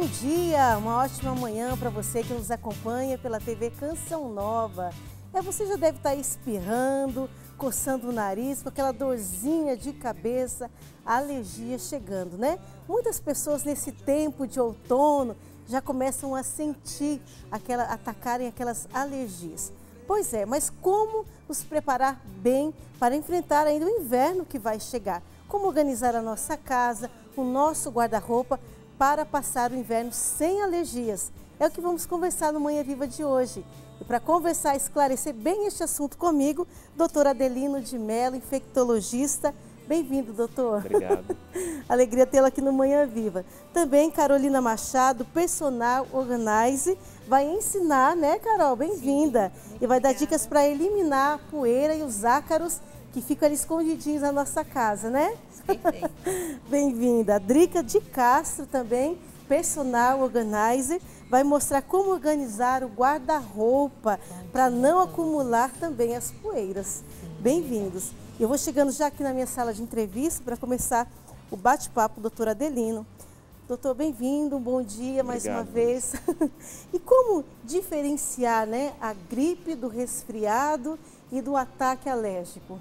dia, uma ótima manhã para você que nos acompanha pela TV Canção Nova. Você já deve estar espirrando, coçando o nariz, com aquela dorzinha de cabeça, a alergia chegando, né? Muitas pessoas nesse tempo de outono já começam a sentir, atacarem aquelas alergias. Pois é, mas como nos preparar bem para enfrentar ainda o inverno que vai chegar? Como organizar a nossa casa, o nosso guarda-roupa para passar o inverno sem alergias? É o que vamos conversar no Manhã Viva de hoje. E para conversar e esclarecer bem este assunto comigo, doutor Adelino de Mello, infectologista. Bem-vindo, doutor. Obrigado. Alegria tê-lo aqui no Manhã Viva. Também Carolina Machado, personal organizer, vai ensinar, né, Carol? Bem-vinda. E vai dar dicas para eliminar a poeira e os ácaros que ficam ali escondidinhos na nossa casa, né? Perfeito. Bem-vinda. A Drica de Castro também, personal organizer, vai mostrar como organizar o guarda-roupa para não acumular também as poeiras. Bem-vindos. Eu vou chegando já aqui na minha sala de entrevista para começar o bate-papo, doutor Adelino. Doutor, bem-vindo, um bom dia mais uma vez. E como diferenciar, né, a gripe do resfriado e do ataque alérgico?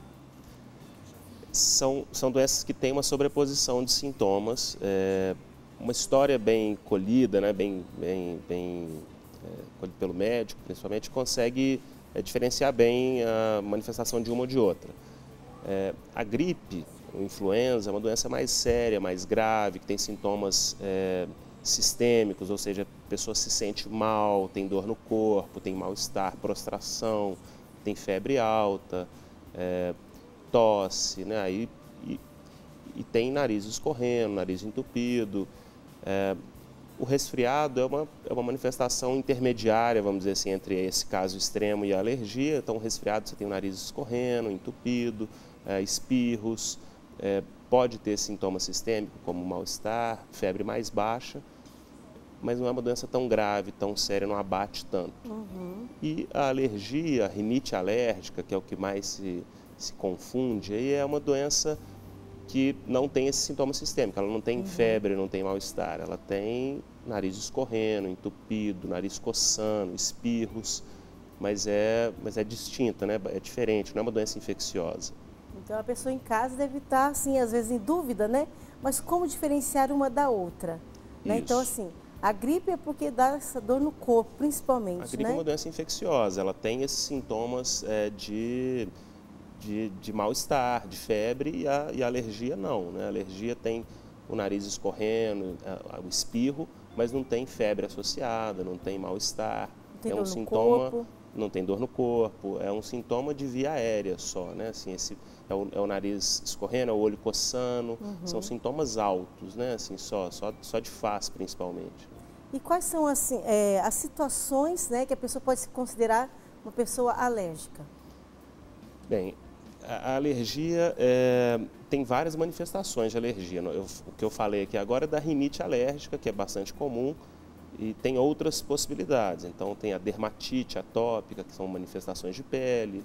São doenças que têm uma sobreposição de sintomas. Uma história bem colhida, né, bem colhida pelo médico, principalmente, consegue diferenciar bem a manifestação de uma ou de outra. A gripe, a influenza, é uma doença mais séria, mais grave, que tem sintomas sistêmicos, ou seja, a pessoa se sente mal, tem dor no corpo, tem mal-estar, prostração, tem febre alta, tosse, né? E tem nariz escorrendo, nariz entupido. O resfriado é uma manifestação intermediária, vamos dizer assim, entre esse caso extremo e a alergia. Então, o resfriado, você tem o nariz escorrendo, entupido, espirros, pode ter sintomas sistêmicos como mal-estar, febre mais baixa, mas não é uma doença tão grave, tão séria, não abate tanto. E a alergia, a rinite alérgica, que é o que mais se confunde, aí é uma doença que não tem esse sintoma sistêmico, ela não tem febre, não tem mal-estar, ela tem nariz escorrendo, entupido, nariz coçando, espirros, mas é distinta, né? É diferente, não é uma doença infecciosa. Então a pessoa em casa deve estar, assim, às vezes em dúvida, né? Mas como diferenciar uma da outra? Né? Então, assim, a gripe é porque dá essa dor no corpo, principalmente, A gripe né? é uma doença infecciosa, ela tem esses sintomas de mal-estar, de febre, e a alergia não, né? A alergia tem o nariz escorrendo, o espirro, mas não tem febre associada, não tem mal-estar. Tem é dor um no sintoma, corpo. não tem dor no corpo, é um sintoma de via aérea só, né? Assim, é o nariz escorrendo, é o olho coçando, são sintomas altos, né? Assim, só de face, principalmente. E quais são, assim, as situações, né, que a pessoa pode se considerar uma pessoa alérgica? Bem, a alergia tem várias manifestações de alergia. O que eu falei aqui agora é da rinite alérgica, que é bastante comum, e tem outras possibilidades. Então, tem a dermatite atópica, que são manifestações de pele,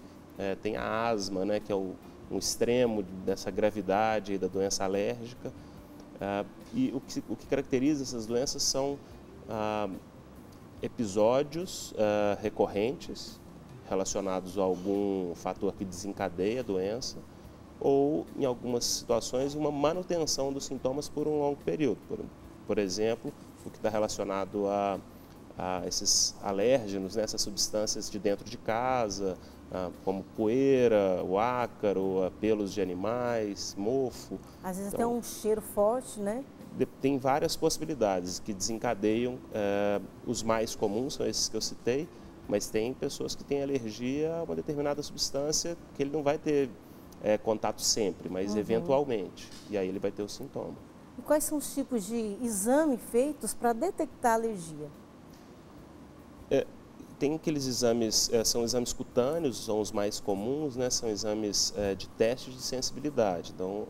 tem a asma, né, que é um extremo dessa gravidade da doença alérgica. E o que caracteriza essas doenças são episódios recorrentes, relacionados a algum fator que desencadeia a doença, ou, em algumas situações, uma manutenção dos sintomas por um longo período. Por exemplo, o que está relacionado a esses alérgenos, né, essas substâncias de dentro de casa, como poeira, o ácaro, pelos de animais, mofo. Às vezes Então, até um cheiro forte, né? tem várias possibilidades que desencadeiam. Os mais comuns são esses que eu citei, mas tem pessoas que têm alergia a uma determinada substância que ele não vai ter contato sempre, mas eventualmente, e aí ele vai ter o sintoma. E quais são os tipos de exame feitos para detectar alergia? Tem aqueles exames, são exames cutâneos, são os mais comuns, né? São exames de teste de sensibilidade. Então,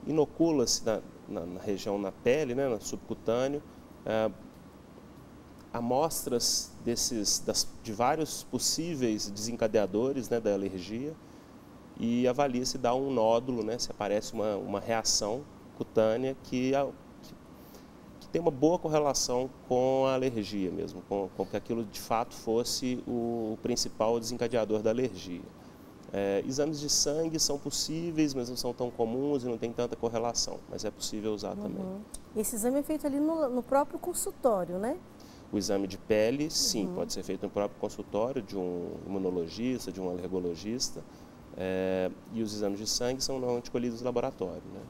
inocula-se na região, na pele, né? No subcutâneo, amostras de vários possíveis desencadeadores, né, da alergia, e avalia se dá um nódulo, né, se aparece uma reação cutânea que tem uma boa correlação com a alergia mesmo, com que aquilo de fato fosse o principal desencadeador da alergia. Exames de sangue são possíveis, mas não são tão comuns e não tem tanta correlação, mas é possível usar também. Esse exame é feito ali no próprio consultório, né? O exame de pele, sim, pode ser feito no próprio consultório de um imunologista, de um alergologista, e os exames de sangue são normalmente colhidos no laboratório, né?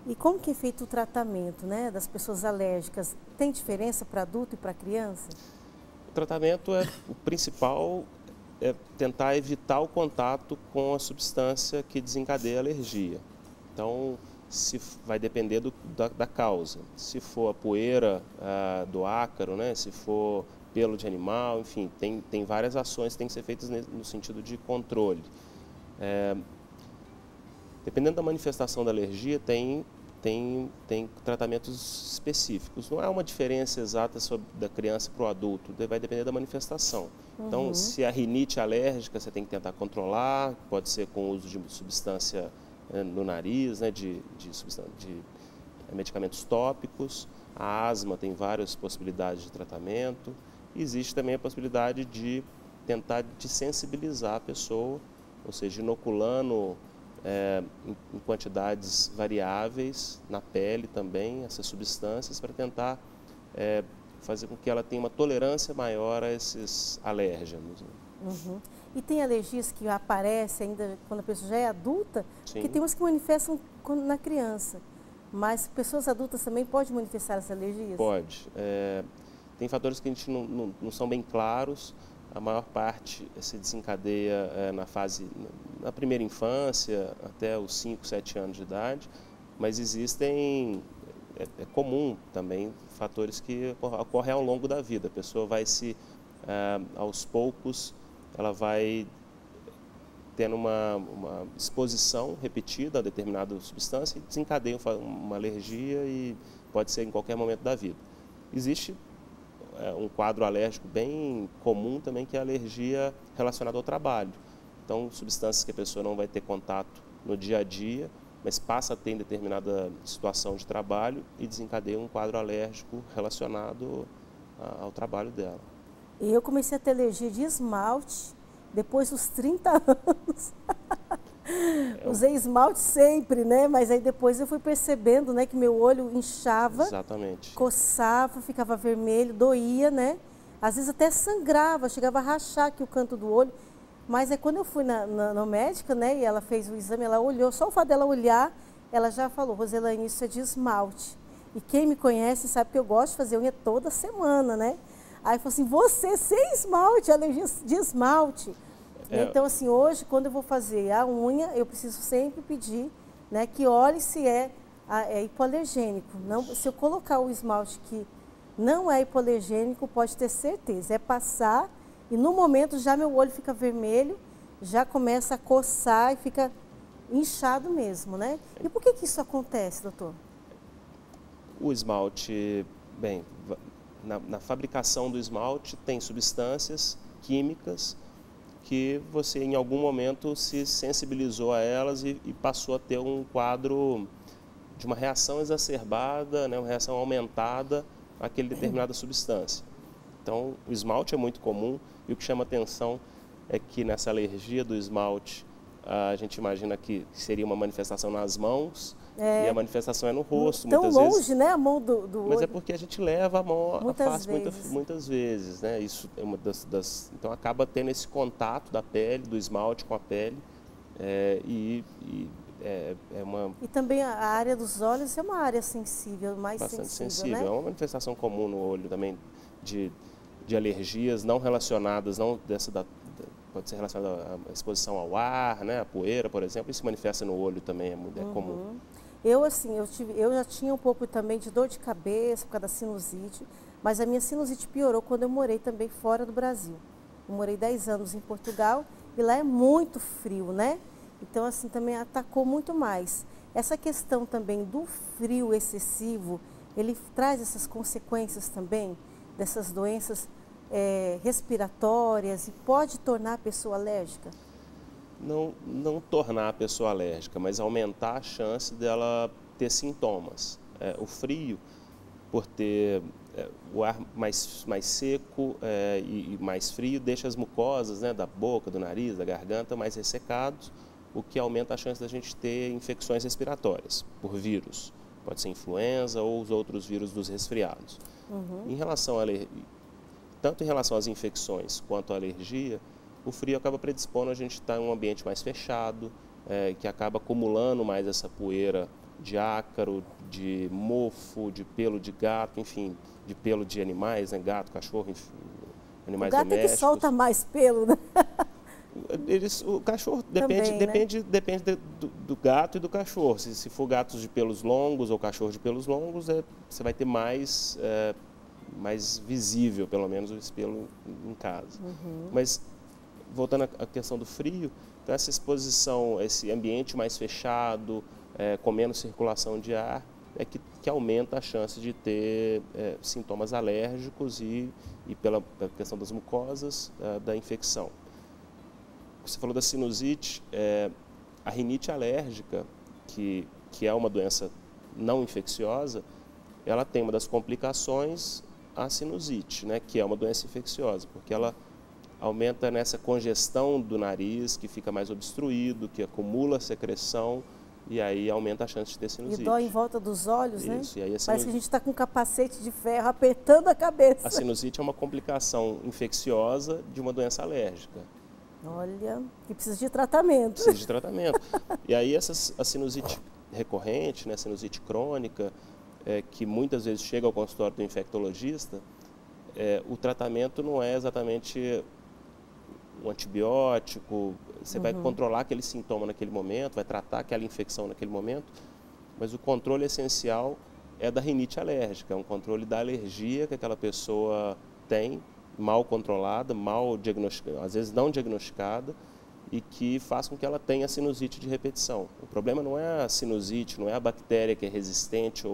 E como que é feito o tratamento, né, das pessoas alérgicas? Tem diferença para adulto e para criança? O tratamento o principal é tentar evitar o contato com a substância que desencadeia a alergia. Então, vai depender da causa. Se for a poeira do ácaro, né, se for pelo de animal, enfim, tem várias ações que têm que ser feitas no sentido de controle. Dependendo da manifestação da alergia, tem tratamentos específicos. Não é uma diferença exata da criança para o adulto, vai depender da manifestação. Então, se a rinite alérgica, você tem que tentar controlar, pode ser com o uso de substância no nariz, né, de medicamentos tópicos. A asma tem várias possibilidades de tratamento. Existe também a possibilidade de tentar desensibilizar a pessoa, ou seja, inoculando em quantidades variáveis na pele também, essas substâncias, para tentar fazer com que ela tenha uma tolerância maior a esses alérgenos. E tem alergias que aparecem ainda quando a pessoa já é adulta, Sim. que tem umas que manifestam na criança, mas pessoas adultas também podem manifestar essas alergias? Pode. Tem fatores que a gente não são bem claros. A maior parte se desencadeia na primeira infância, até os 5, 7 anos de idade, mas existem, é comum também, fatores que ocorrem ao longo da vida. A pessoa vai aos poucos, ela vai tendo uma exposição repetida a determinada substância e desencadeia uma alergia e pode ser em qualquer momento da vida. Existe um quadro alérgico bem comum também, que é a alergia relacionada ao trabalho. Então, substâncias que a pessoa não vai ter contato no dia a dia, mas passa a ter em determinada situação de trabalho e desencadeia um quadro alérgico relacionado ao trabalho dela. Eu comecei a ter alergia de esmalte depois dos 30 anos. Usei esmalte sempre, né? Mas aí depois eu fui percebendo, né, que meu olho inchava. Exatamente. Coçava, ficava vermelho, doía, né? Às vezes até sangrava, chegava a rachar aqui o canto do olho. Mas é quando eu fui na médica, né, e ela fez o exame, ela olhou, só o fato dela olhar, ela já falou: Roselaine, isso é de esmalte. E quem me conhece sabe que eu gosto de fazer unha toda semana, né? Aí falou assim: você sem esmalte, alergia de esmalte. Então, assim, hoje, quando eu vou fazer a unha, eu preciso sempre pedir, né, que olhe se é hipoalergênico. Não, se eu colocar o esmalte que não é hipoalergênico, pode ter certeza, é passar e no momento já meu olho fica vermelho, já começa a coçar e fica inchado mesmo, né? E por que isso acontece, doutor? O esmalte, bem, na fabricação do esmalte tem substâncias químicas que você em algum momento se sensibilizou a elas e passou a ter um quadro de uma reação exacerbada, né, uma reação aumentada àquele determinada substância. Então, o esmalte é muito comum e o que chama atenção é que nessa alergia do esmalte, a gente imagina que seria uma manifestação nas mãos e a manifestação é no rosto. Tão muitas longe, vezes, né, a mão do olho. Mas é porque a gente leva a mão à face vezes. muitas vezes, né? Isso é uma então acaba tendo esse contato da pele, do esmalte com a pele e também a área dos olhos é uma área sensível, mais bastante sensível, né? É uma manifestação comum no olho também de alergias não relacionadas, pode ser relacionada à exposição ao ar, né? A poeira, por exemplo, isso se manifesta no olho também, é comum. Eu já tinha um pouco também de dor de cabeça por causa da sinusite, mas a minha sinusite piorou quando eu morei também fora do Brasil. Eu morei 10 anos em Portugal e lá é muito frio, né? Então, assim, também atacou muito mais. Essa questão também do frio excessivo, ele traz essas consequências também dessas doenças respiratórias e pode tornar a pessoa alérgica? Não tornar a pessoa alérgica, mas aumentar a chance dela ter sintomas. O frio, por ter o ar mais seco e mais frio, deixa as mucosas, né, da boca, do nariz, da garganta mais ressecados, o que aumenta a chance da gente ter infecções respiratórias por vírus. Pode ser influenza ou os outros vírus dos resfriados. Em relação tanto em relação às infecções quanto à alergia, o frio acaba predispondo a gente estar em um ambiente mais fechado, que acaba acumulando mais essa poeira de ácaro, de mofo, de pelo de gato, enfim, de pelo de animais, né? Gato, cachorro, enfim, animais domésticos. O gato é que solta mais pelo, né? O cachorro Também, depende do gato e do cachorro. Se for gatos de pelos longos ou cachorro de pelos longos, você vai ter mais visível, pelo menos, esse pelo em casa. Mas, voltando à questão do frio, então essa exposição, esse ambiente mais fechado, com menos circulação de ar, que aumenta a chance de ter sintomas alérgicos e pela questão das mucosas, da infecção. Você falou da sinusite, a rinite alérgica, que é uma doença não infecciosa, ela tem uma das complicações a sinusite, né, que é uma doença infecciosa, porque ela aumenta nessa congestão do nariz, que fica mais obstruído, que acumula secreção, e aí aumenta a chance de ter sinusite. E dói em volta dos olhos, né? Isso, e aí Parece que a gente está com um capacete de ferro apertando a cabeça. A sinusite é uma complicação infecciosa de uma doença alérgica. Olha, que precisa de tratamento. Precisa de tratamento. E aí a sinusite recorrente, né, a sinusite crônica, que muitas vezes chega ao consultório do infectologista, o tratamento não é exatamente um antibiótico, você vai controlar aquele sintoma naquele momento, vai tratar aquela infecção naquele momento, mas o controle essencial é da rinite alérgica, é um controle da alergia que aquela pessoa tem, mal controlada, mal diagnosticada, às vezes não diagnosticada, e que faz com que ela tenha sinusite de repetição. O problema não é a sinusite, não é a bactéria que é resistente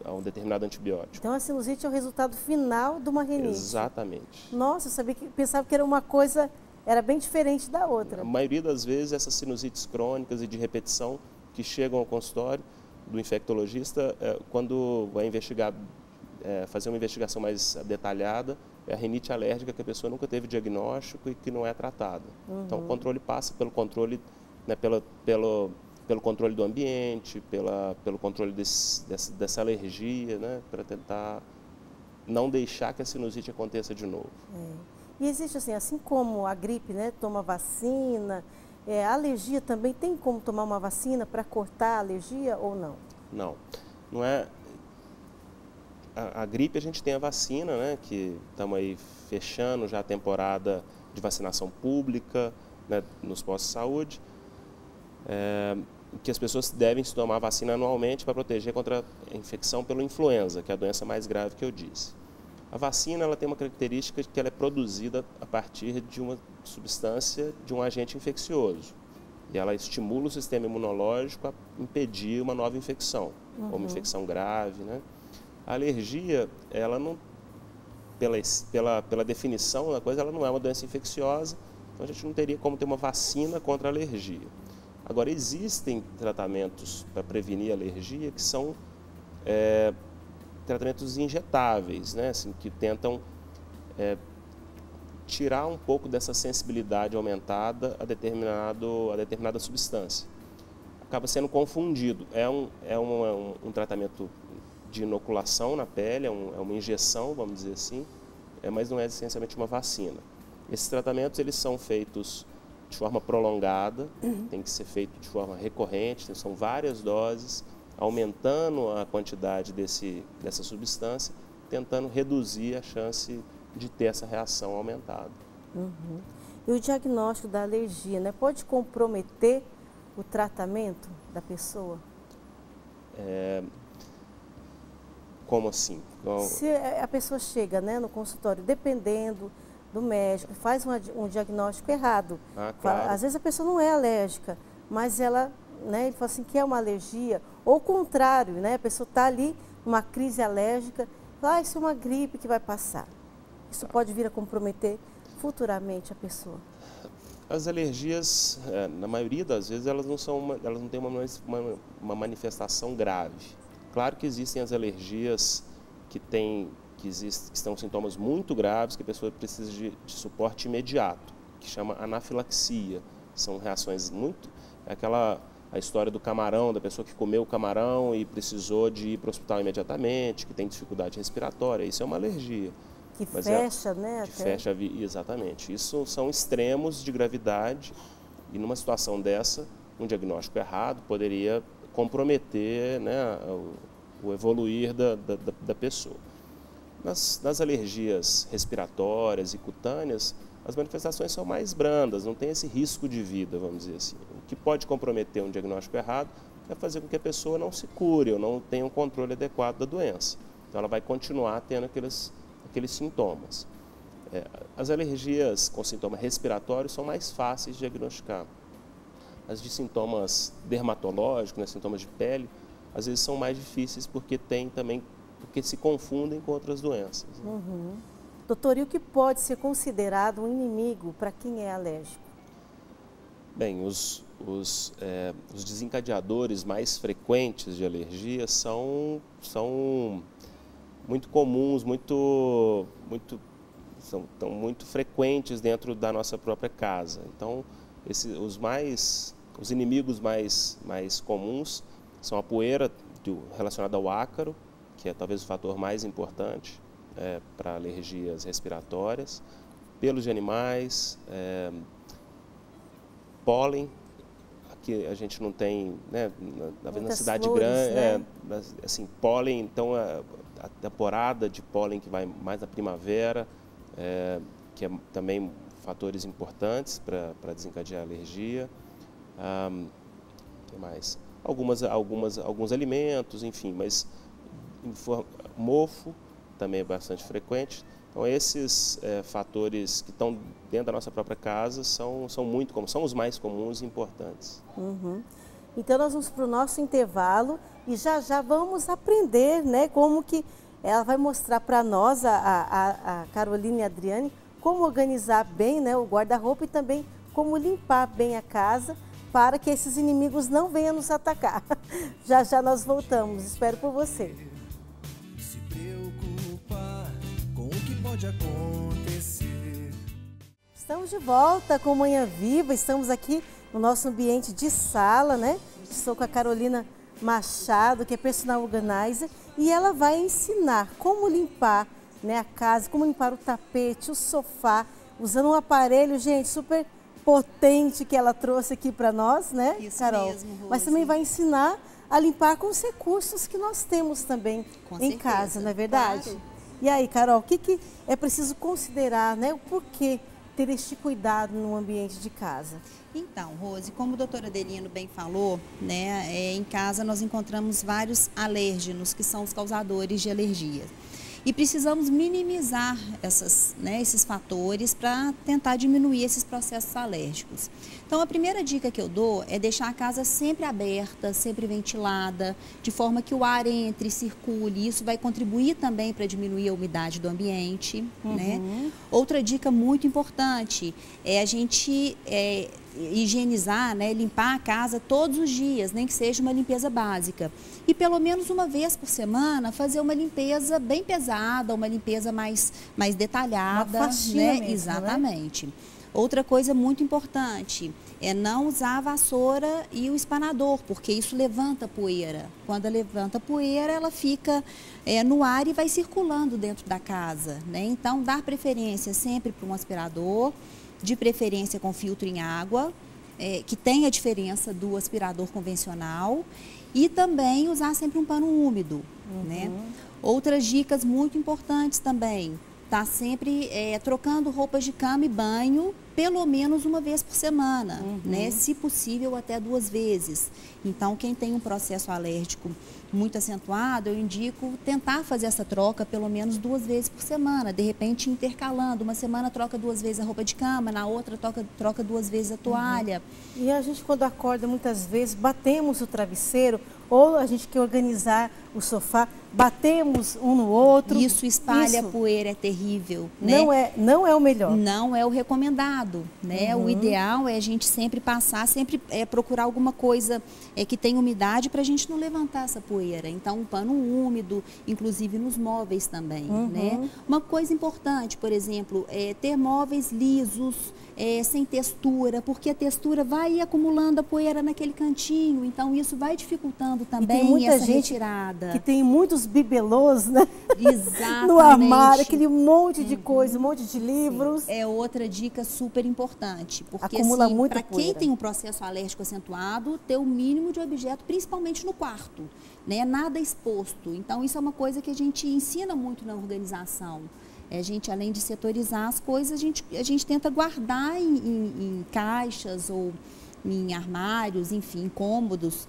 a um determinado antibiótico. Então a sinusite é o resultado final de uma rinite. Exatamente. Nossa, eu pensava que era uma coisa, era bem diferente da outra. A maioria das vezes essas sinusites crônicas e de repetição que chegam ao consultório do infectologista, quando vai investigar, fazer uma investigação mais detalhada, é a rinite alérgica que a pessoa nunca teve diagnóstico e que não é tratada. Então, o controle passa pelo controle, né, pelo controle do ambiente, pelo controle dessa alergia, né, para tentar não deixar que a sinusite aconteça de novo. E existe assim como a gripe, né, toma vacina, a alergia também tem como tomar uma vacina para cortar a alergia ou não? Não, não é. A gripe a gente tem a vacina, né, que estamos aí fechando já a temporada de vacinação pública, né, nos postos de saúde, que as pessoas devem se tomar a vacina anualmente para proteger contra a infecção pela influenza, que é a doença mais grave que eu disse. A vacina ela tem uma característica de que ela é produzida a partir de uma substância, de um agente infeccioso. E ela estimula o sistema imunológico a impedir uma nova infecção, ou uma infecção grave, né? A alergia, ela não, pela definição da coisa, ela não é uma doença infecciosa, então a gente não teria como ter uma vacina contra a alergia. Agora, existem tratamentos para prevenir a alergia que são tratamentos injetáveis, né? Assim, que tentam tirar um pouco dessa sensibilidade aumentada a determinada substância. Acaba sendo confundido. É um tratamento de inoculação na pele, é uma injeção, vamos dizer assim, mas não é essencialmente uma vacina. Esses tratamentos eles são feitos de forma prolongada, tem que ser feito de forma recorrente, são várias doses, aumentando a quantidade dessa substância, tentando reduzir a chance de ter essa reação aumentada. E o diagnóstico da alergia, né, pode comprometer o tratamento da pessoa? Como assim? Se a pessoa chega, né, no consultório, dependendo do médico, faz um diagnóstico errado. Claro. Às vezes a pessoa não é alérgica, mas ela, né, ele fala assim que é uma alergia, ou o contrário, né, a pessoa está ali, uma crise alérgica, fala, isso é uma gripe que vai passar. Isso pode vir a comprometer futuramente a pessoa. As alergias, na maioria das vezes, elas não têm uma manifestação grave. Claro que existem as alergias que estão sintomas muito graves, que a pessoa precisa de suporte imediato, que chama anafilaxia. São reações a história do camarão, da pessoa que comeu o camarão e precisou de ir para o hospital imediatamente, que tem dificuldade respiratória, isso é uma alergia. Que fecha, né? Que fecha, exatamente. Isso são extremos de gravidade e numa situação dessa, um diagnóstico errado poderia comprometer, né, o evoluir da pessoa. Nas alergias respiratórias e cutâneas, as manifestações são mais brandas, não tem esse risco de vida, vamos dizer assim. O que pode comprometer um diagnóstico errado é fazer com que a pessoa não se cure ou não tenha um controle adequado da doença. Então ela vai continuar tendo aqueles sintomas. As alergias com sintomas respiratórios são mais fáceis de diagnosticar. As de sintomas dermatológicos, né, sintomas de pele, às vezes são mais difíceis porque se confundem com outras doenças. Né? Uhum. Doutor, e o que pode ser considerado um inimigo para quem é alérgico? Bem, os desencadeadores mais frequentes de alergia são muito comuns, são muito frequentes dentro da nossa própria casa. Então, os inimigos mais comuns são a poeira relacionada ao ácaro, que é talvez o fator mais importante para alergias respiratórias, pelos de animais, pólen. Aqui a gente não tem, né, na cidade flores, grande, né? assim, pólen, então a temporada de pólen que vai mais na primavera, que é também fatores importantes para desencadear a alergia. O que mais? Alguns alimentos, enfim, mas mofo também é bastante frequente. Então esses fatores que estão dentro da nossa própria casa são os mais comuns e importantes. Uhum. Então nós vamos para o nosso intervalo e já vamos aprender, né, como que ela vai mostrar para nós, a Carolina e a Adriane, como organizar bem, né, o guarda-roupa e também como limpar bem a casa para que esses inimigos não venham nos atacar. Já nós voltamos, espero por você. Se preocupar com o que pode acontecer. Estamos de volta com Manhã Viva, estamos aqui no nosso ambiente de sala, né? Estou com a Carolina Machado, que é personal organizer, e ela vai ensinar como limpar, né, a casa, como limpar o tapete, o sofá, usando um aparelho, gente, super potente que ela trouxe aqui para nós, né, Isso Carol? mesmo, Rose. Mas também vai ensinar a limpar com os recursos que nós temos também em casa, não é verdade? Claro. E aí, Carol, o que é preciso considerar, né? O porquê ter este cuidado no ambiente de casa? Então, Rose, como a doutora Adelino bem falou, né, em casa nós encontramos vários alérgenos, que são os causadores de alergia. E precisamos minimizar esses fatores para tentar diminuir esses processos alérgicos. Então, a primeira dica que eu dou é deixar a casa sempre aberta, sempre ventilada, de forma que o ar entre, circule. Isso vai contribuir também para diminuir a umidade do ambiente. Né? Outra dica muito importante é a gente higienizar, né, limpar a casa todos os dias, nem que seja uma limpeza básica. E pelo menos uma vez por semana fazer uma limpeza bem pesada, uma limpeza mais detalhada. Uma faxina né? mesmo, Exatamente. Né? Outra coisa muito importante é não usar a vassoura e o espanador, porque isso levanta poeira. Quando ela levanta poeira, ela fica no ar e vai circulando dentro da casa. Né? Então, dar preferência sempre para um aspirador, de preferência com filtro em água, que tem a diferença do aspirador convencional, e também usar sempre um pano úmido. Né? Outras dicas muito importantes também, tá sempre trocando roupas de cama e banho pelo menos uma vez por semana, né? Se possível até 2 vezes. Então, quem tem um processo alérgico muito acentuado, eu indico tentar fazer essa troca pelo menos 2 vezes por semana, de repente intercalando. Uma semana troca 2 vezes a roupa de cama, na outra troca 2 vezes a toalha. E a gente, quando acorda, muitas vezes batemos o travesseiro ou a gente quer organizar o sofá, batemos um no outro. Isso espalha poeira, é terrível, né? Não é o melhor. Não é o recomendado, né? O ideal é a gente sempre passar, sempre procurar alguma coisa que tenha umidade para a gente não levantar essa poeira. Então, um pano úmido, inclusive nos móveis também, né? Uma coisa importante, por exemplo, ter móveis lisos, sem textura, porque a textura vai acumulando a poeira naquele cantinho, então isso vai dificultando também essa retirada. Que tem muitos bibelôs, né? Exatamente. No armário, aquele monte de coisa, um monte de livros. Sim. É outra dica super importante, porque acumula assim, muita para quem poeira. tem um processo alérgico acentuado, ter o mínimo de objeto, principalmente no quarto, né? Nada exposto. Então isso é uma coisa que a gente ensina muito na organização. A gente, além de setorizar as coisas, a gente tenta guardar em caixas ou em armários, enfim, incômodas,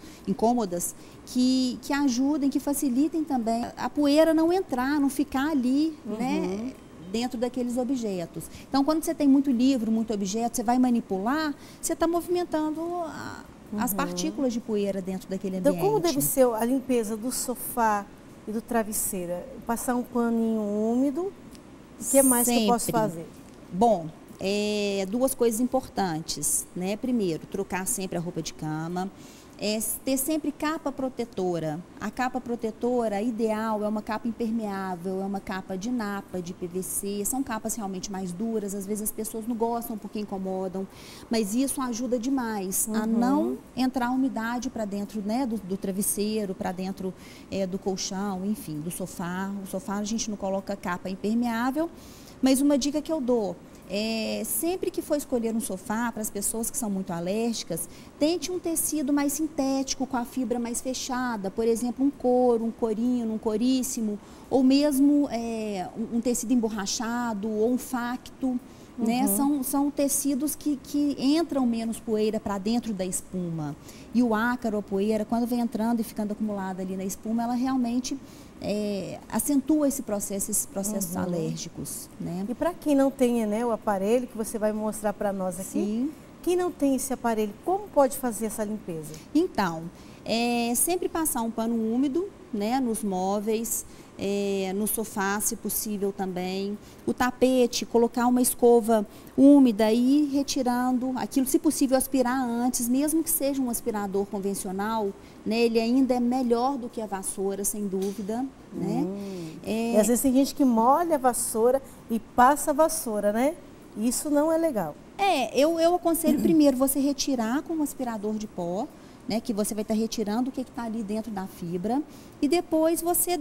que ajudem, que facilitem também a poeira não entrar, não ficar ali, né, dentro daqueles objetos. Então, quando você tem muito livro, muito objeto, você vai manipular, você está movimentando as partículas de poeira dentro daquele ambiente. Então, como deve ser a limpeza do sofá e do travesseiro? Passar um paninho úmido. O que mais que eu posso fazer? Bom, duas coisas importantes, né? Primeiro, trocar sempre a roupa de cama, ter sempre capa protetora. A capa protetora ideal é uma capa impermeável, é uma capa de napa, de PVC, são capas realmente mais duras, às vezes as pessoas não gostam porque incomodam, mas isso ajuda demais a não entrar umidade para dentro, né, do travesseiro, para dentro do colchão, enfim, do sofá. O sofá a gente não coloca capa impermeável, mas uma dica que eu dou, sempre que for escolher um sofá, para as pessoas que são muito alérgicas, tente um tecido mais sintético, com a fibra mais fechada, por exemplo, um couro, um corino, um coríssimo, ou mesmo um tecido emborrachado ou um facto, né? São tecidos que entram menos poeira para dentro da espuma. E o ácaro, a poeira, quando vem entrando e ficando acumulada ali na espuma, ela realmente acentua esses processos alérgicos, né? E para quem não tem, né, o aparelho que você vai mostrar para nós aqui, sim, quem não tem esse aparelho, como pode fazer essa limpeza? Então, sempre passar um pano úmido, né, nos móveis, no sofá, se possível também. O tapete, colocar uma escova úmida e ir retirando aquilo, se possível aspirar antes, mesmo que seja um aspirador convencional, né, ele ainda é melhor do que a vassoura, sem dúvida, né? E às vezes tem gente que molha a vassoura e passa a vassoura, né? Isso não é legal. Eu aconselho primeiro você retirar com um aspirador de pó, né, que você vai estar retirando o que está ali dentro da fibra, e depois você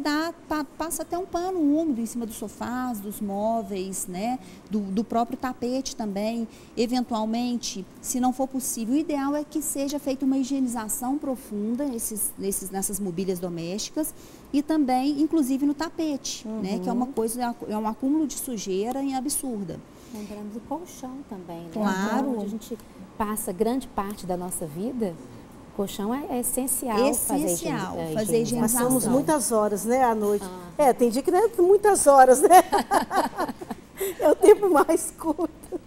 passa até um pano úmido em cima dos sofás, dos móveis, né, do próprio tapete também. Eventualmente, se não for possível, o ideal é que seja feita uma higienização profunda nessas mobílias domésticas e também, inclusive, no tapete, né, que é uma coisa, é um acúmulo de sujeira absurda. Lembrando do colchão também, né? Claro. Onde a gente passa grande parte da nossa vida, o colchão é essencial, fazer a higienização. Passamos muitas horas, né, à noite. Tem dia que não é muitas horas, né? É o tempo mais curto.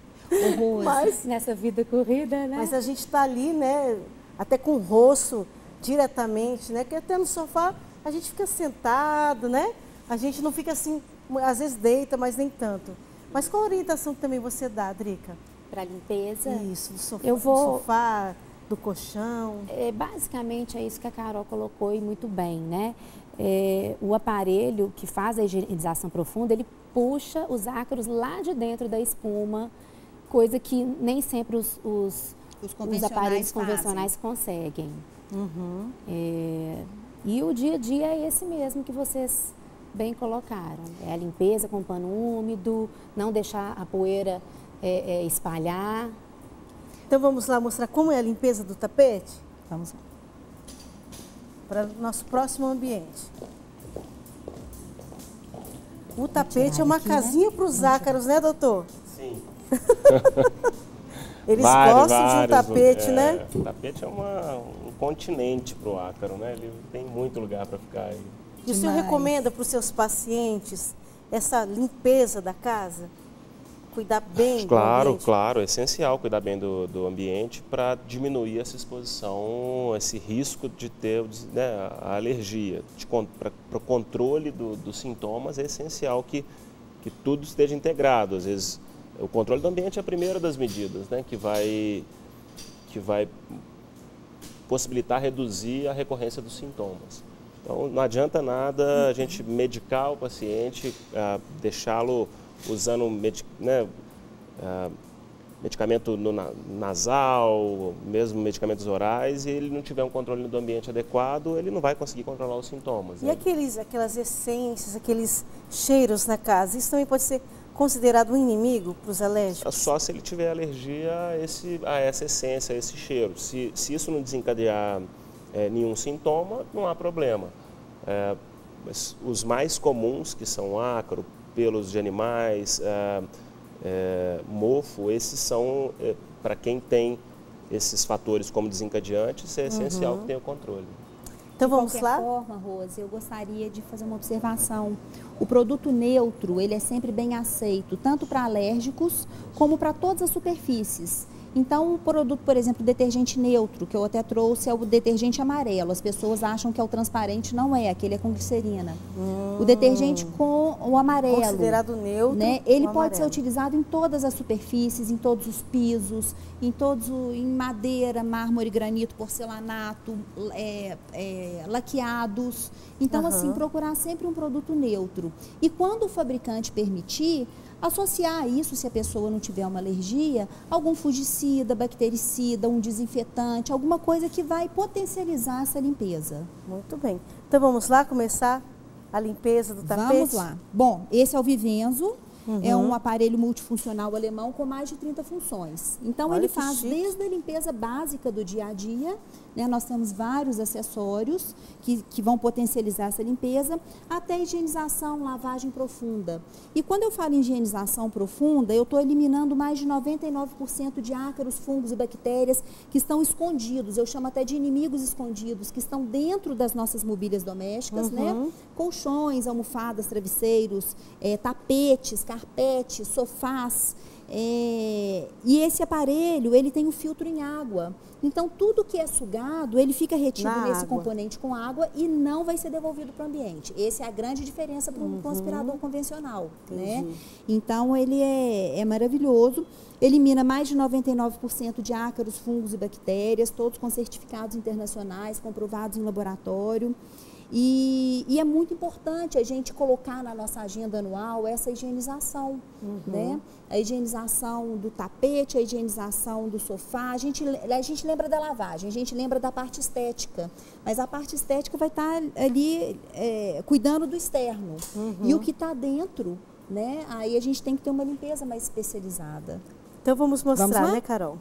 Mas nessa vida corrida, né? Mas a gente está ali, né, até com o rosto diretamente, né? Porque até no sofá a gente fica sentado, né? A gente não fica assim, às vezes deita, mas nem tanto. Mas qual a orientação que também você dá, Drica? Para limpeza? Isso, do sofá, do colchão. Basicamente é isso que a Carol colocou e muito bem, né? O aparelho que faz a higienização profunda, ele puxa os ácaros lá de dentro da espuma, coisa que nem sempre os aparelhos convencionais conseguem. E o dia a dia é esse mesmo que vocês bem colocaram. É a limpeza com pano úmido, não deixar a poeira espalhar. Então vamos lá mostrar como é a limpeza do tapete? Vamos lá. Para o nosso próximo ambiente. O tapete é uma casinha para os ácaros, né, doutor? Sim. Eles gostam de um tapete, né? O tapete é um continente para o ácaro, né? Ele tem muito lugar para ficar aí. E o senhor recomenda para os seus pacientes essa limpeza da casa? cuidar bem do Claro, ambiente? claro, é essencial cuidar bem do ambiente para diminuir essa exposição, esse risco de ter, né, a alergia. Para o controle dos sintomas é essencial que tudo esteja integrado. Às vezes, o controle do ambiente é a primeira das medidas, né, que vai possibilitar reduzir a recorrência dos sintomas. Então, não adianta nada a gente medicar o paciente, deixá-lo usando medicamento nasal, mesmo medicamentos orais, e ele não tiver um controle do ambiente adequado, ele não vai conseguir controlar os sintomas. E Né? aquelas essências, aqueles cheiros na casa, isso também pode ser considerado um inimigo para os alérgicos? Só se ele tiver alergia a essa essência, a esse cheiro. Se isso não desencadear nenhum sintoma, não há problema. Mas os mais comuns, que são ácaro, pelos de animais, mofo, esses são, para quem tem esses fatores como desencadeantes, é essencial que tenha o controle. Então vamos De lá? qualquer forma, Rose, eu gostaria de fazer uma observação. O produto neutro, ele é sempre bem aceito, tanto para alérgicos como para todas as superfícies. Então, o produto, por exemplo, detergente neutro, que eu até trouxe, é o detergente amarelo. As pessoas acham que é o transparente, não é, aquele é com glicerina. O detergente com o amarelo. Considerado neutro, né? Ele o pode ser amarelo. utilizado em todas as superfícies, em todos os pisos, em madeira, mármore, granito, porcelanato, laqueados. Então, assim, procurar sempre um produto neutro. E quando o fabricante permitir, associar a isso, se a pessoa não tiver uma alergia, algum fungicida, bactericida, um desinfetante, alguma coisa que vai potencializar essa limpeza. Muito bem. Então vamos lá começar a limpeza do tapete? Vamos lá. Bom, esse é o Vivenzo. É um aparelho multifuncional alemão com mais de 30 funções. Então, Olha ele que faz chique. desde a limpeza básica do dia a dia, né? Nós temos vários acessórios que vão potencializar essa limpeza, até higienização, lavagem profunda. E quando eu falo em higienização profunda, eu estou eliminando mais de 99% de ácaros, fungos e bactérias que estão escondidos. Eu chamo até de inimigos escondidos, que estão dentro das nossas mobílias domésticas, né? Colchões, almofadas, travesseiros, tapetes, carpetes, sofás. E esse aparelho, ele tem um filtro em água. Então, tudo que é sugado, ele fica retido Na nesse água. componente com água e não vai ser devolvido para o ambiente. Essa é a grande diferença para um aspirador convencional, né? Então, ele é maravilhoso. Elimina mais de 99% de ácaros, fungos e bactérias, todos com certificados internacionais, comprovados em laboratório. E é muito importante a gente colocar na nossa agenda anual essa higienização, né? A higienização do tapete, a higienização do sofá. A gente lembra da lavagem, a gente lembra da parte estética, mas a parte estética vai estar ali cuidando do externo. E o que está dentro, né? Aí a gente tem que ter uma limpeza mais especializada. Então vamos mostrar, Vamos lá? né, Carol?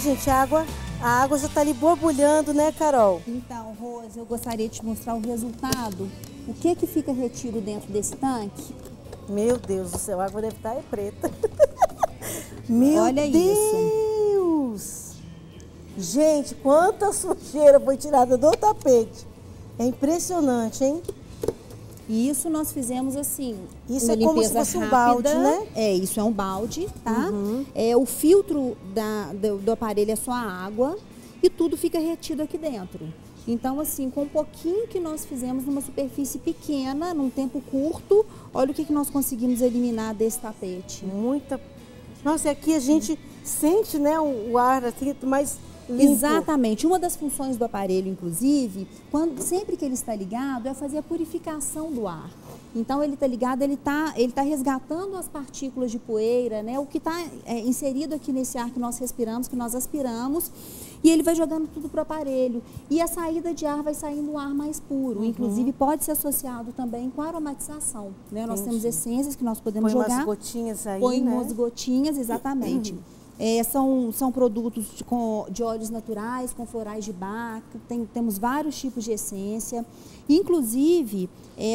Gente, água A água já está ali borbulhando, né, Carol? Então, Rose, eu gostaria de te mostrar o resultado. O que que fica retido dentro desse tanque? Meu Deus do céu, a água deve estar preta. Meu Olha Deus! Gente, quanta sujeira foi tirada do tapete. É impressionante, hein? E isso nós fizemos assim, Isso uma é como se limpeza fosse um rápida. balde, né? É, isso é um balde, tá? O filtro do aparelho é só a água e tudo fica retido aqui dentro. Então, assim, com um pouquinho que nós fizemos numa superfície pequena, num tempo curto, olha o que nós conseguimos eliminar desse tapete. Muita... Nossa, e aqui a gente sente, né, o ar assim, mais limpo. Exatamente. Uma das funções do aparelho, inclusive, sempre que ele está ligado, é fazer a purificação do ar. Então, ele está ligado, ele tá resgatando as partículas de poeira, né? O que está inserido aqui nesse ar que nós respiramos, que nós aspiramos, e ele vai jogando tudo para o aparelho. E a saída de ar vai saindo um ar mais puro. Inclusive, pode ser associado também com a aromatização, né? Nós temos essências que nós podemos Põe jogar. umas gotinhas aí, Põe né? umas gotinhas, exatamente. São produtos de óleos naturais, com florais de Bach, temos vários tipos de essência. Inclusive,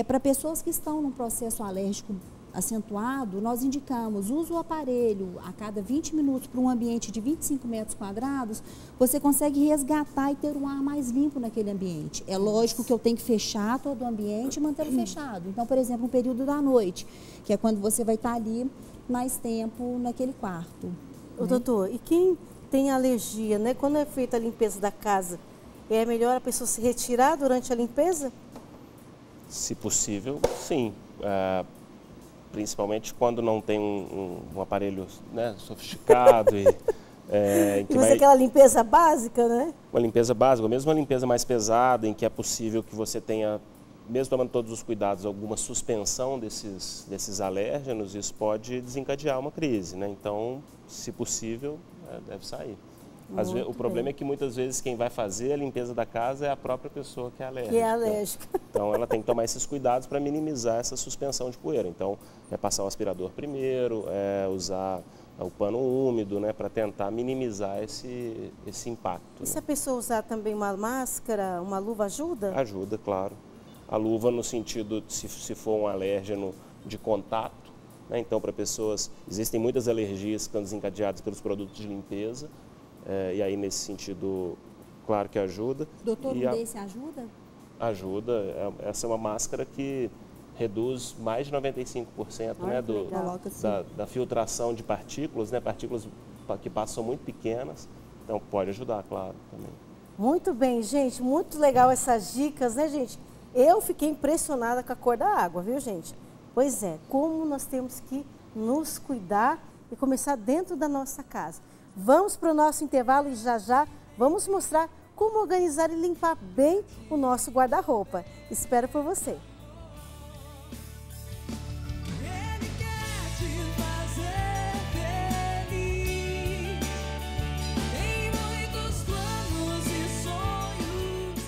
para pessoas que estão num processo alérgico acentuado, nós indicamos, use o aparelho a cada 20 minutos para um ambiente de 25 metros quadrados, você consegue resgatar e ter um ar mais limpo naquele ambiente. É lógico que eu tenho que fechar todo o ambiente e mantê-lo fechado. Então, por exemplo, um período da noite, que é quando você vai estar ali mais tempo naquele quarto. Ô, doutor, e quem tem alergia, né? Quando é feita a limpeza da casa, é melhor a pessoa se retirar durante a limpeza? Se possível, sim. Principalmente quando não tem um aparelho, né, sofisticado e aquela limpeza básica, né? Uma limpeza básica, ou mesmo uma limpeza mais pesada, em que é possível que você tenha, mesmo tomando todos os cuidados, alguma suspensão desses alérgenos, isso pode desencadear uma crise, né? Então, se possível, deve sair. O problema é que muitas vezes quem vai fazer a limpeza da casa é a própria pessoa que é alérgica. Que é alérgica. Então, ela tem que tomar esses cuidados para minimizar essa suspensão de poeira. Então, passar o aspirador primeiro, usar o pano úmido, né, para tentar minimizar esse impacto. E se a pessoa usar também uma máscara, uma luva, ajuda? Ajuda, claro. A luva no sentido, se for um alérgeno de contato, né, então para pessoas, existem muitas alergias que estão desencadeadas pelos produtos de limpeza, e aí nesse sentido, claro que ajuda. Doutor, desse ajuda? Ajuda, essa é uma máscara que reduz mais de 95%, né, da filtração de partículas, né, partículas que passam muito pequenas, então pode ajudar, claro, também. Muito bem, gente, muito legal essas dicas, né, gente? Eu fiquei impressionada com a cor da água, viu, gente? Pois é, como nós temos que nos cuidar e começar dentro da nossa casa. Vamos para o nosso intervalo e já vamos mostrar como organizar e limpar bem o nosso guarda-roupa. Espero por você. Ele quer te fazer feliz. Tem muitos planos e sonhos.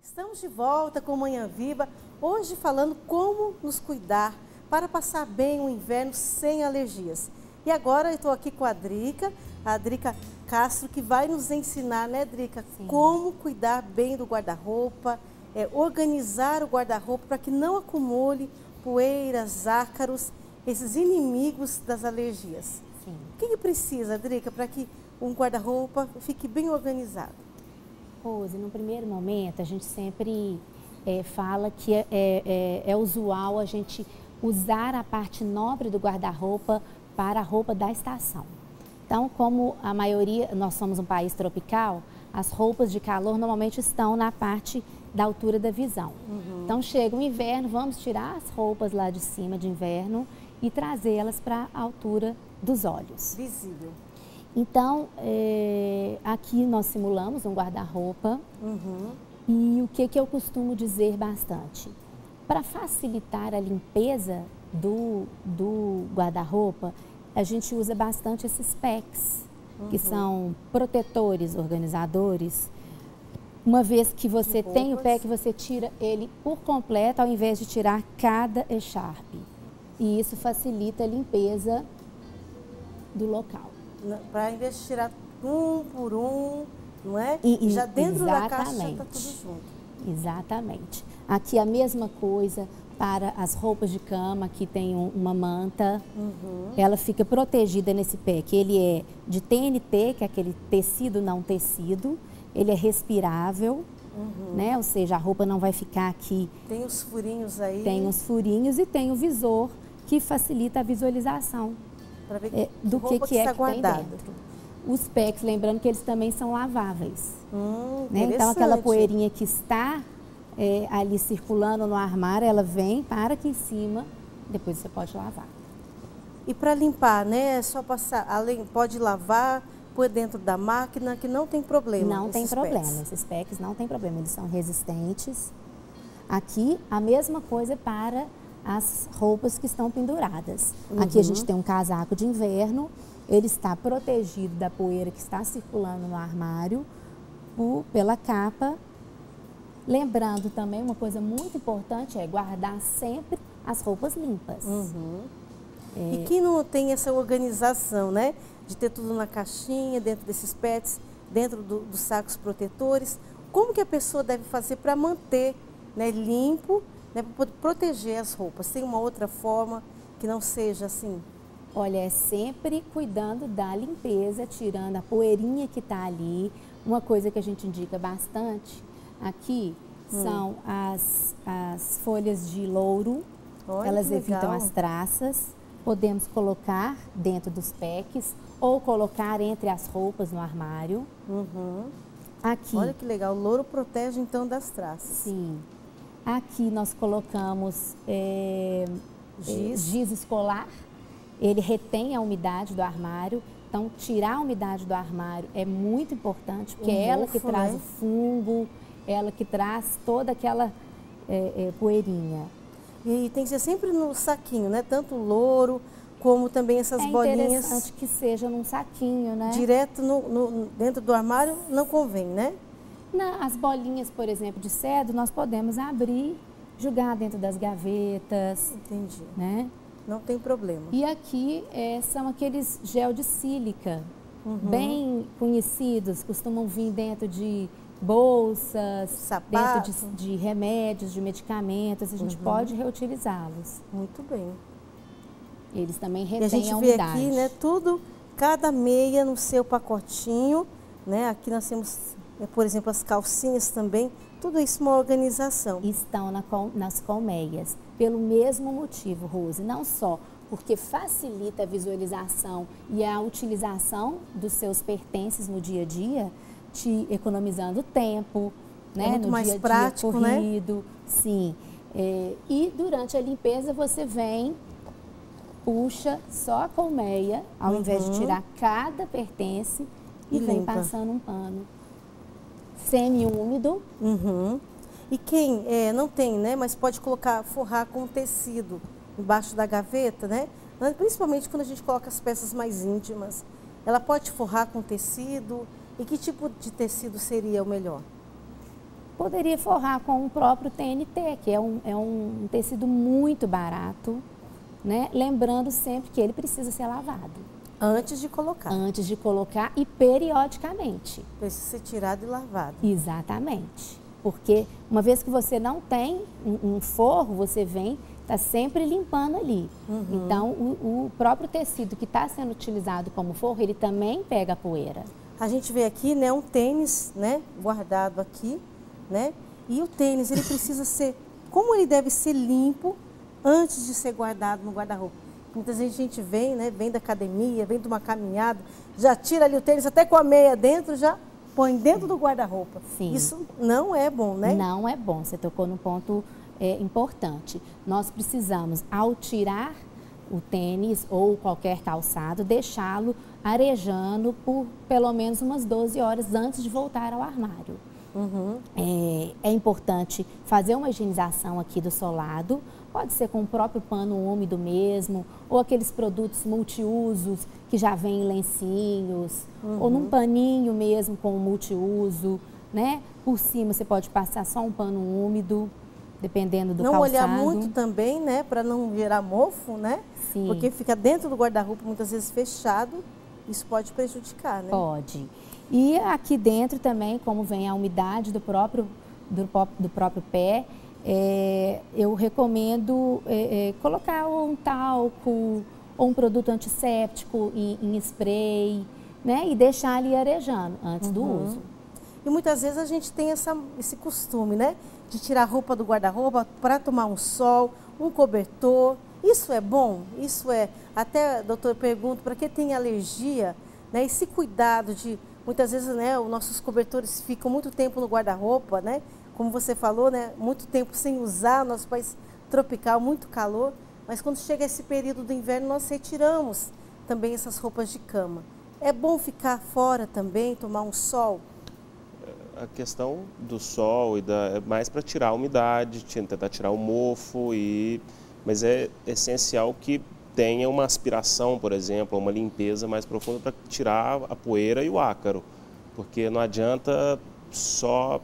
Estamos de volta com Manhã Viva, hoje falando como nos cuidar para passar bem o inverno sem alergias. E agora eu estou aqui com a Drica Castro, que vai nos ensinar, né, Drica, como cuidar bem do guarda-roupa, organizar o guarda-roupa para que não acumule poeiras, ácaros, esses inimigos das alergias. Sim. O que precisa, Drica, para que um guarda-roupa fique bem organizado? Rose, no primeiro momento, a gente sempre fala que é usual a gente usar a parte nobre do guarda-roupa para a roupa da estação. Então, como a maioria, nós somos um país tropical, as roupas de calor normalmente estão na parte da altura da visão. Então, chega o inverno, vamos tirar as roupas lá de cima de inverno e trazê-las para a altura dos olhos. Visível. Então, aqui nós simulamos um guarda-roupa e o que eu costumo dizer bastante? Para facilitar a limpeza do guarda-roupa, a gente usa bastante esses packs, que são protetores organizadores. Uma vez que você tem o pack, você tira ele por completo, ao invés de tirar cada echarpe. E isso facilita a limpeza do local. Para, ao invés de tirar um por um, não é? E já dentro da caixa já está exatamente. tudo junto. Exatamente. Aqui a mesma coisa para as roupas de cama, aqui tem uma manta, ela fica protegida nesse pack. Ele é de TNT, que é aquele tecido não tecido, ele é respirável, né? Ou seja, a roupa não vai ficar aqui, Tem os furinhos aí. tem os furinhos e tem o visor que facilita a visualização Pra ver do roupa que é está que tem guardado. dentro. Os packs, lembrando que eles também são laváveis. Né? Então, Interessante. aquela poeirinha que está ali circulando no armário, ela vem, para aqui em cima, depois você pode lavar. E para limpar, né? É só passar, pode lavar, pôr dentro da máquina, que não tem problema. Não tem esses problema, pés. esses packs não tem problema, eles são resistentes. Aqui, a mesma coisa para as roupas que estão penduradas. Aqui a gente tem um casaco de inverno, ele está protegido da poeira que está circulando no armário pela capa. Lembrando também, uma coisa muito importante é guardar sempre as roupas limpas. E quem não tem essa organização, né? De ter tudo na caixinha, dentro desses pets, dentro dos sacos protetores, como que a pessoa deve fazer para manter, né, limpo, né, para poder proteger as roupas? Tem uma outra forma que não seja assim? Olha, é sempre cuidando da limpeza, tirando a poeirinha que está ali. Uma coisa que a gente indica bastante aqui são as folhas de louro. Olha, Elas que evitam legal. as traças. Podemos colocar dentro dos packs ou colocar entre as roupas no armário. Aqui, Olha que legal, o louro protege então das traças. sim. Aqui nós colocamos giz escolar. Ele retém a umidade do armário. Então, tirar a umidade do armário é muito importante, porque é ela que mofo, traz né? o fungo, ela que traz toda aquela poeirinha. E tem que ser sempre no saquinho, né? Tanto o louro, como também essas É bolinhas. interessante que seja num saquinho, né? Direto dentro do armário não convém, né? As bolinhas, por exemplo, de cedro, nós podemos abrir, jogar dentro das gavetas, Entendi. né? Não tem problema. E aqui são aqueles gel de sílica, bem conhecidos, costumam vir dentro de bolsas, Sapato. dentro de remédios, de medicamentos, a gente pode reutilizá-los. Muito bem. Eles também E a retêm gente a vê umidade. aqui, né, tudo, cada meia no seu pacotinho, né? Aqui nós temos, por exemplo, as calcinhas também, tudo isso uma organização. Estão nas colmeias, pelo mesmo motivo, Rose, não só porque facilita a visualização e a utilização dos seus pertences no dia a dia, te economizando tempo, né? muito no mais dia a dia prático, né? corrido, sim. E durante a limpeza você vem, puxa só a colmeia, ao invés de tirar cada pertence e vem limpa. passando um pano semi-úmido. E quem não tem, né, mas pode forrar com tecido embaixo da gaveta, né? Principalmente quando a gente coloca as peças mais íntimas. Ela pode forrar com tecido. E que tipo de tecido seria o melhor? Poderia forrar com o próprio TNT, que é um tecido muito barato, né? Lembrando sempre que ele precisa ser lavado. Antes de colocar. Antes de colocar e periodicamente. Precisa ser tirado e lavado. Exatamente. Porque uma vez que você não tem um forro, você vem, está sempre limpando ali. Então, o próprio tecido que está sendo utilizado como forro, ele também pega a poeira. A gente vê aqui, né, um tênis, né, guardado aqui, né? E o tênis, ele precisa ser, como ele deve ser limpo antes de ser guardado no guarda-roupa. Muitas vezes a gente vem, né, vem da academia, vem de uma caminhada, já tira ali o tênis até com a meia dentro, já põe dentro do guarda-roupa. Sim. Isso não é bom, né? Não é bom, você tocou num ponto importante. Nós precisamos, ao tirar o tênis ou qualquer calçado, deixá-lo arejando por pelo menos umas 12 horas antes de voltar ao armário. É importante fazer uma higienização aqui do solado, pode ser com o próprio pano úmido mesmo, ou aqueles produtos multiusos que já vêm em lencinhos, ou num paninho mesmo com multiuso, né? Por cima você pode passar só um pano úmido, dependendo do não calçado. olhar muito também, né, para não gerar mofo, né? Sim. Porque fica dentro do guarda-roupa muitas vezes fechado Isso pode prejudicar, né? Pode. E aqui dentro também, como vem a umidade do próprio pé, eu recomendo colocar um talco ou um produto antisséptico em spray, né? E deixar ali arejando antes do uso. E muitas vezes a gente tem esse costume, né? De tirar a roupa do guarda-roupa para tomar um sol, um cobertor. Isso é bom? Isso é... Até, doutor, pergunto, para quem tem alergia, né? Esse cuidado de... Muitas vezes, né? Os nossos cobertores ficam muito tempo no guarda-roupa, né? Como você falou, né? Muito tempo sem usar, nosso país tropical, muito calor. Mas quando chega esse período do inverno, nós retiramos também essas roupas de cama. É bom ficar fora também, tomar um sol? A questão do sol é mais para tirar a umidade, tentar tirar o mofo, mas é essencial que tenha uma aspiração, por exemplo, uma limpeza mais profunda para tirar a poeira e o ácaro, porque não adianta só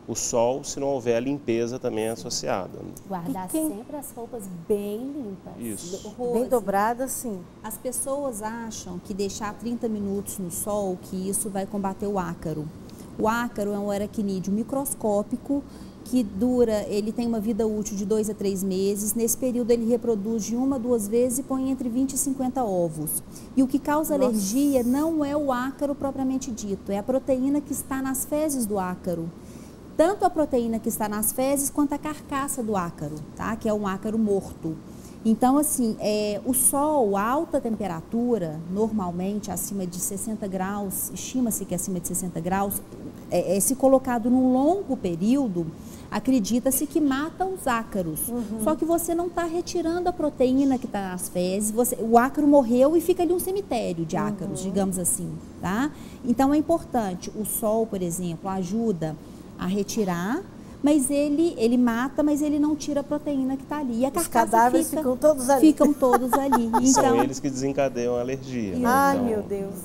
o sol se não houver a limpeza também associada. Guardar sempre as roupas bem limpas. Isso. Bem dobradas, sim. As pessoas acham que deixar 30 minutos no sol, que isso vai combater o ácaro. O ácaro é um aracnídeo microscópico que ele tem uma vida útil de 2 a 3 meses. Nesse período ele reproduz de 1 a 2 vezes e põe entre 20 e 50 ovos. E o que causa alergia não é o ácaro propriamente dito, é a proteína que está nas fezes do ácaro. Tanto a proteína que está nas fezes quanto a carcaça do ácaro, tá? Que é um ácaro morto. Então, assim, o sol, a alta temperatura, normalmente acima de 60 graus, estima-se que acima de 60 graus, se colocado num longo período, acredita-se que mata os ácaros. Só que você não está retirando a proteína que está nas fezes, o ácaro morreu e fica ali um cemitério de ácaros, digamos assim, tá? Então, é importante, o sol, por exemplo, ajuda a retirar, mas ele mata, mas ele não tira a proteína que está ali. E a Os cadáveres ficam todos ali. Ficam todos ali. Então, são eles que desencadeiam a alergia. Né? Ai, Então, meu Deus.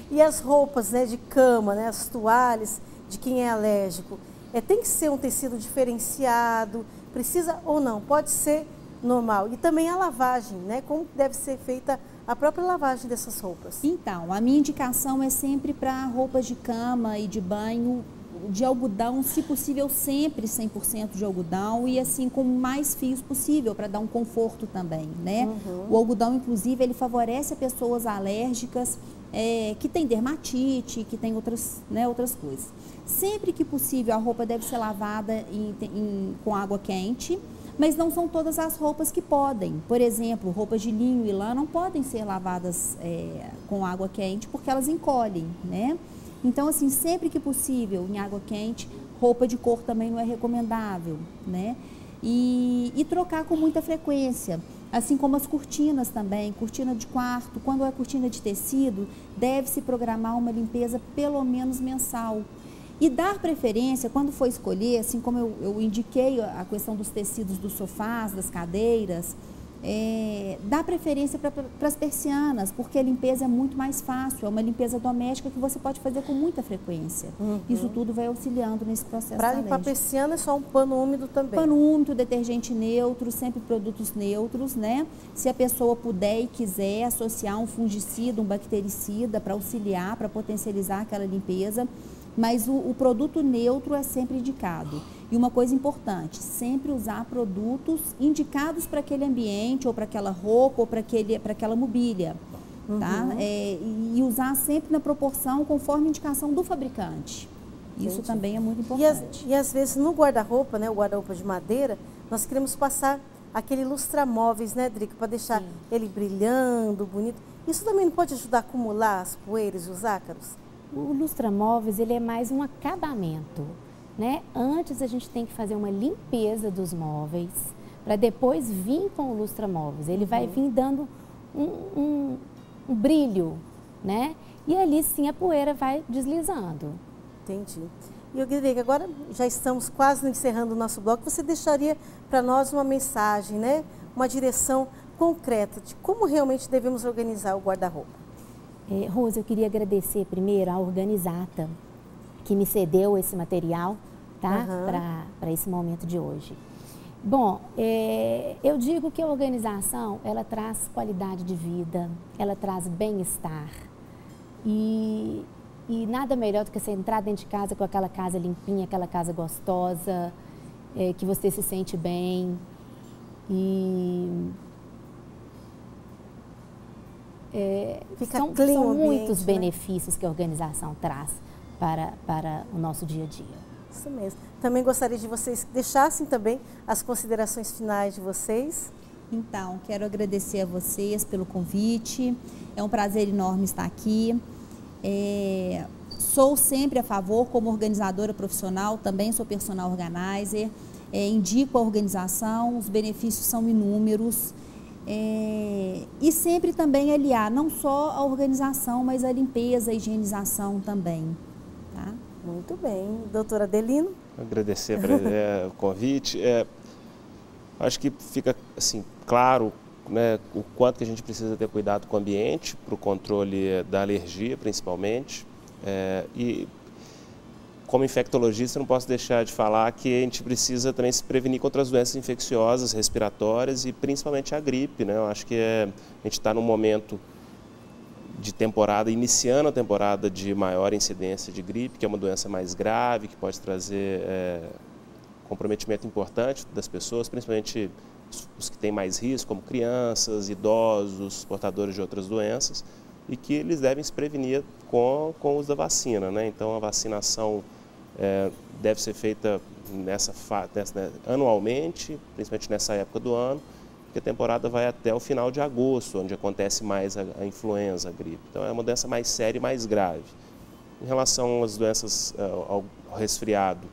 E as roupas, né, de cama, né, as toalhas de quem é alérgico, tem que ser um tecido diferenciado, precisa ou não, pode ser normal. E também a lavagem, né, como deve ser feita a própria lavagem dessas roupas. Então, a minha indicação é sempre para roupas de cama e de banho de algodão, se possível sempre 100% de algodão e assim com mais fios possível para dar um conforto também, né? O algodão, inclusive, ele favorece pessoas alérgicas que têm dermatite, que têm outras coisas. Sempre que possível a roupa deve ser lavada com água quente, mas não são todas as roupas que podem. Por exemplo, roupas de linho e lã não podem ser lavadas com água quente porque elas encolhem, né? Então, assim, sempre que possível, em água quente, roupa de cor também não é recomendável, né? E trocar com muita frequência, assim como as cortinas também, cortina de quarto, quando é cortina de tecido, deve-se programar uma limpeza pelo menos mensal. E dar preferência, quando for escolher, assim como eu indiquei a questão dos tecidos dos sofás, das cadeiras, dá preferência para as persianas, porque a limpeza é muito mais fácil, é uma limpeza doméstica que você pode fazer com muita frequência. Isso tudo vai auxiliando nesse processo Para limpar a persiana é só um pano úmido também? Pano úmido, detergente neutro, sempre produtos neutros, né? Se a pessoa puder e quiser associar um fungicida, um bactericida para auxiliar, para potencializar aquela limpeza, mas o produto neutro é sempre indicado. E uma coisa importante, sempre usar produtos indicados para aquele ambiente, ou para aquela roupa, ou para aquela mobília. Tá? E usar sempre na proporção conforme a indicação do fabricante. Isso também é muito importante. E às vezes no guarda-roupa, né, o guarda-roupa de madeira, nós queremos passar aquele lustramóveis, né, Drica, para deixar ele brilhando, bonito. Isso também não pode ajudar a acumular as poeiras e os ácaros? O lustramóveis, ele é mais um acabamento, né? Antes a gente tem que fazer uma limpeza dos móveis, para depois vir com o lustramóveis. Ele vai vir dando um brilho, né? E ali sim a poeira vai deslizando. Entendi. E eu queria que agora já estamos quase encerrando o nosso bloco. Você deixaria para nós uma mensagem, né? Uma direção concreta de como realmente devemos organizar o guarda-roupa? Rose, eu queria agradecer primeiro a Organizata, que me cedeu esse material, tá? Para esse momento de hoje. Bom, eu digo que a organização, ela traz qualidade de vida, ela traz bem-estar. E nada melhor do que você entrar dentro de casa com aquela casa limpinha, aquela casa gostosa, que você se sente bem. São muitos benefícios que a organização traz para o nosso dia a dia. Isso mesmo. Também gostaria de vocês deixassem também as considerações finais de vocês. Então, quero agradecer a vocês pelo convite. É um prazer enorme estar aqui. Sou sempre a favor, como organizadora profissional, também sou personal organizer. Indico a organização, os benefícios são inúmeros. E sempre também aliar, não só a organização, mas a limpeza, a higienização também. Tá? Muito bem. Doutora Adelino? Agradecer o convite. Acho que fica assim, claro, né, o quanto que a gente precisa ter cuidado com o ambiente, para o controle da alergia, principalmente. E como infectologista, não posso deixar de falar que a gente precisa também se prevenir contra as doenças infecciosas, respiratórias e principalmente a gripe, né? Eu acho que a gente está num momento de temporada, iniciando a temporada de maior incidência de gripe, que é uma doença mais grave, que pode trazer comprometimento importante das pessoas, principalmente os que têm mais risco, como crianças, idosos, portadores de outras doenças, e que eles devem se prevenir com o uso da vacina, né? Então, a vacinação deve ser feita anualmente, principalmente nessa época do ano, porque a temporada vai até o final de agosto, onde acontece mais a influenza, a gripe. Então, é uma doença mais séria e mais grave. Em relação às doenças, ao resfriado,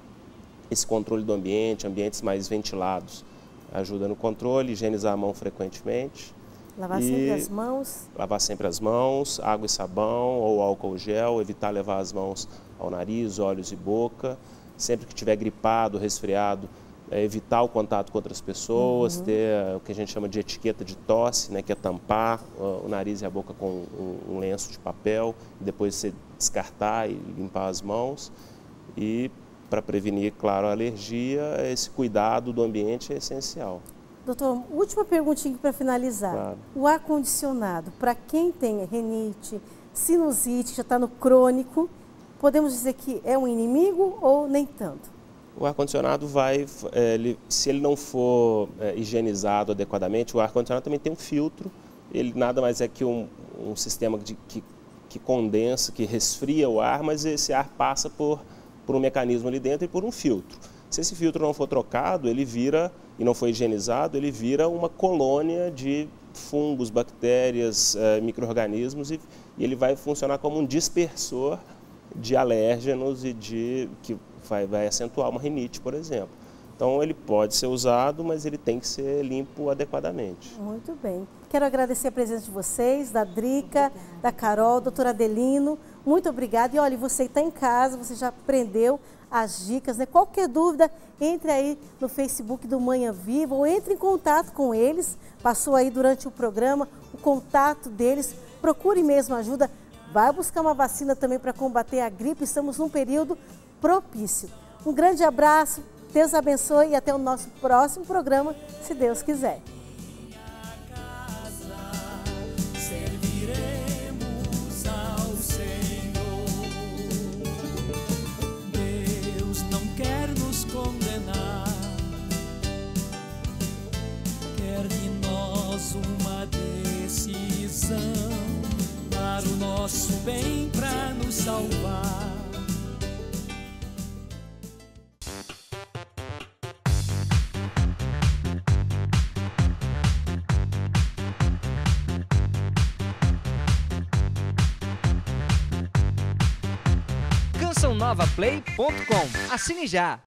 esse controle do ambiente, ambientes mais ventilados, ajuda no controle, higienizar a mão frequentemente. Lavar sempre as mãos. Lavar sempre as mãos, água e sabão ou álcool gel, evitar levar as mãos ao nariz, olhos e boca. Sempre que estiver gripado, resfriado, evitar o contato com outras pessoas, ter o que a gente chama de etiqueta de tosse, né, que é tampar o nariz e a boca com um lenço de papel, depois você descartar e limpar as mãos. E para prevenir, claro, a alergia, esse cuidado do ambiente é essencial. Doutor, última perguntinha para finalizar. Claro. O ar-condicionado, para quem tem rinite, sinusite, já está no crônico, podemos dizer que é um inimigo ou nem tanto? O ar-condicionado se ele não for higienizado adequadamente, o ar-condicionado também tem um filtro, ele nada mais é que um sistema que condensa, que resfria o ar, mas esse ar passa por um mecanismo ali dentro e por um filtro. Se esse filtro não for trocado, ele vira, e não for higienizado, ele vira uma colônia de fungos, bactérias, micro-organismos e ele vai funcionar como um dispersor de alérgenos e que vai acentuar uma rinite, por exemplo. Então, ele pode ser usado, mas ele tem que ser limpo adequadamente. Muito bem. Quero agradecer a presença de vocês, da Drica, da Carol, doutora Adelino. Muito obrigada. E olha, você que está em casa, você já aprendeu as dicas, né? Qualquer dúvida, entre aí no Facebook do Manhã Viva ou entre em contato com eles. Passou aí durante o programa o contato deles. Procure mesmo ajuda. Vai buscar uma vacina também para combater a gripe. Estamos num período propício. Um grande abraço, Deus abençoe e até o nosso próximo programa, se Deus quiser. Serviremos ao Senhor. Deus não quer nos condenar, quer de nós uma decisão, para o nosso bem, para nos salvar. cançãonovaplay.com. Assine já!